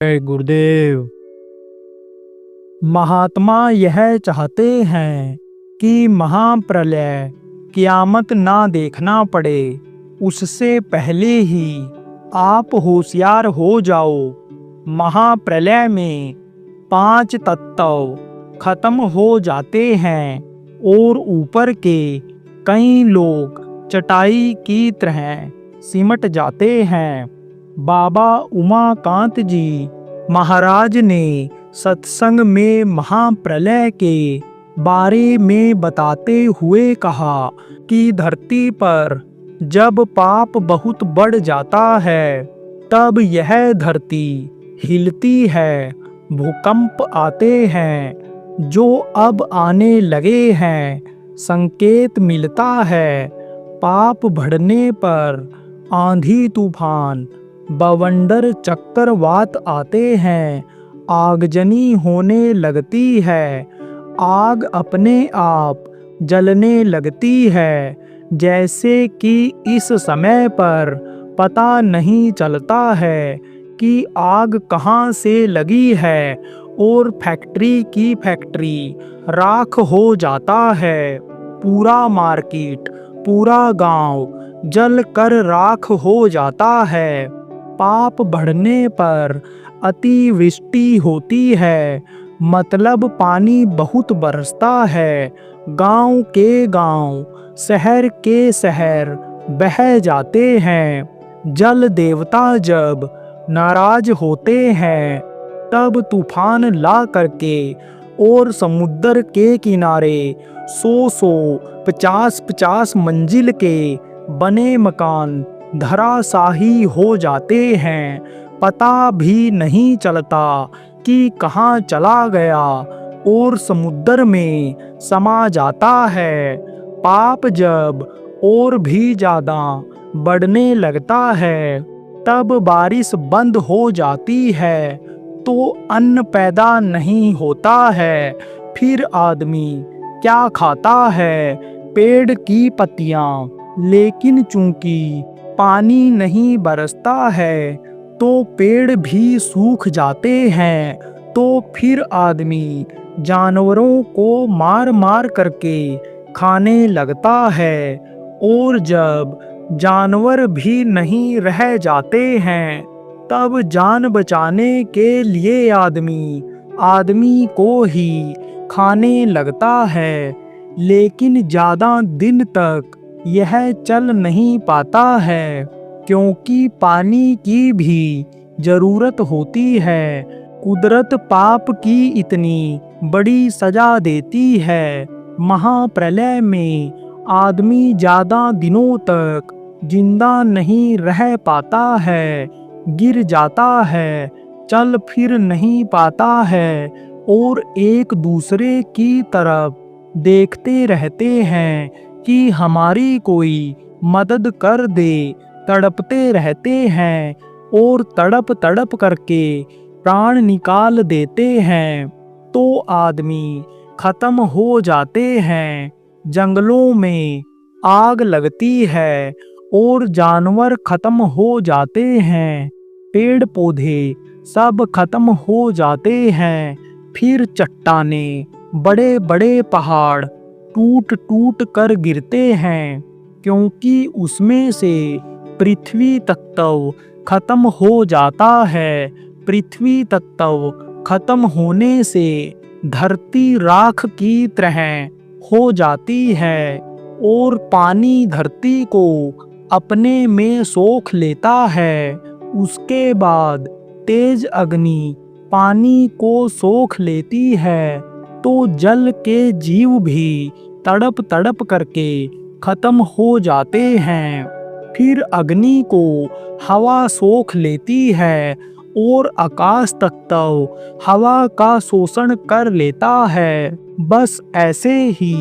जय गुरुदेव। महात्मा यह चाहते हैं कि महाप्रलय क़यामत ना देखना पड़े, उससे पहले ही आप होशियार हो जाओ। महाप्रलय में 5 तत्व खत्म हो जाते हैं और ऊपर के कई लोग चटाई की तरह सिमट जाते हैं। बाबा उमाकांत जी महाराज ने सत्संग में महाप्रलय के बारे में बताते हुए कहा कि धरती पर जब पाप बहुत बढ़ जाता है तब यह धरती हिलती है, भूकंप आते हैं जो अब आने लगे हैं, संकेत मिलता है। पाप बढ़ने पर आंधी तूफान, बवंडर, चक्रवात आते हैं, आगजनी होने लगती है, आग अपने आप जलने लगती है। जैसे कि इस समय पर पता नहीं चलता है कि आग कहाँ से लगी है और फैक्ट्री की फैक्ट्री राख हो जाता है। पूरा मार्केट, पूरा गांव जल कर राख हो जाता है। पाप बढ़ने पर अतिवृष्टि होती है, मतलब पानी बहुत बरसता है। गांव के गांव, शहर के शहर बह जाते हैं। जल देवता जब नाराज होते हैं तब तूफान ला करके और समुद्र के किनारे 100-100, 50-50 मंजिल के बने मकान धराशाही हो जाते हैं। पता भी नहीं चलता कि कहाँ चला गया और समुद्र में समा जाता है। पाप जब और भी ज़्यादा बढ़ने लगता है तब बारिश बंद हो जाती है तो अन्न पैदा नहीं होता है। फिर आदमी क्या खाता है? पेड़ की पत्तियाँ। लेकिन चूंकि पानी नहीं बरसता है तो पेड़ भी सूख जाते हैं। तो फिर आदमी जानवरों को मार मार करके खाने लगता है और जब जानवर भी नहीं रह जाते हैं तब जान बचाने के लिए आदमी को ही खाने लगता है। लेकिन ज़्यादा दिन तक यह चल नहीं पाता है क्योंकि पानी की भी ज़रूरत होती है। कुदरत पाप की इतनी बड़ी सज़ा देती है। महाप्रलय में आदमी ज़्यादा दिनों तक जिंदा नहीं रह पाता है, गिर जाता है, चल फिर नहीं पाता है और एक दूसरे की तरफ देखते रहते हैं कि हमारी कोई मदद कर दे। तड़पते रहते हैं और तड़प तड़प करके प्राण निकाल देते हैं तो आदमी खत्म हो जाते हैं। जंगलों में आग लगती है और जानवर खत्म हो जाते हैं, पेड़ पौधे सब खत्म हो जाते हैं। फिर चट्टानें, बड़े बड़े पहाड़ टूट टूट कर गिरते हैं क्योंकि उसमें से पृथ्वी तत्व खत्म हो जाता है। पृथ्वी तत्व खत्म होने से धरती राख की तरह हो जाती है और पानी धरती को अपने में सोख लेता है। उसके बाद तेज अग्नि पानी को सोख लेती है तो जल के जीव भी तड़प तड़प करके खत्म हो जाते हैं। फिर अग्नि को हवा सोख लेती है और आकाश तत्व हवा का शोषण कर लेता है। बस ऐसे ही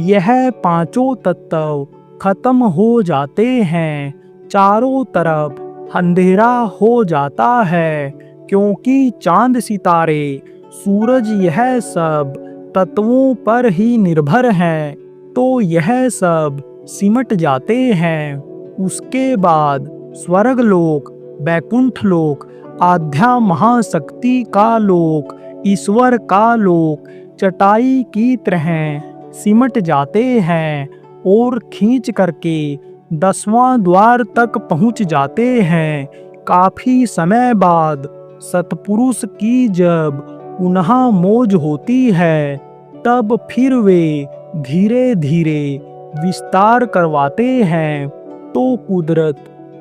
यह पांचों तत्व खत्म हो जाते हैं। चारों तरफ अंधेरा हो जाता है क्योंकि चांद, सितारे, सूरज यह सब तत्वों पर ही निर्भर हैं तो यह सब सिमट जाते हैं। उसके बाद स्वर्ग लोक, बैकुंठ लोक आध्या महाशक्ति का लोक, ईश्वर का लोक चटाई की तरह सिमट जाते हैं और खींच करके 10वां द्वार तक पहुंच जाते हैं। काफी समय बाद सतपुरुष की जब पुनः मौज होती है, तब फिर वे धीरे धीरे विस्तार करवाते हैं, तो कुदरत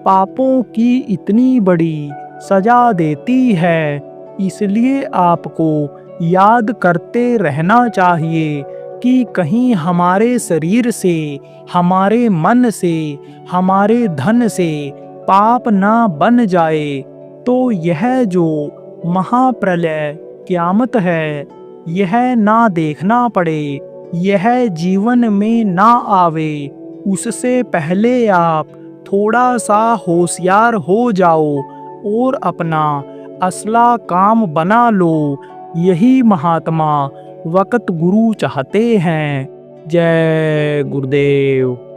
पापों की इतनी बड़ी सजा देती है। इसलिए आपको याद करते रहना चाहिए कि कहीं हमारे शरीर से, हमारे मन से, हमारे धन से पाप ना बन जाए, तो यह जो महाप्रलय क़यामत है, यह ना देखना पड़े, यह जीवन में ना आवे। उससे पहले आप थोड़ा सा होशियार हो जाओ और अपना असला काम बना लो। यही महात्मा वक्त गुरु चाहते हैं। जय गुरुदेव।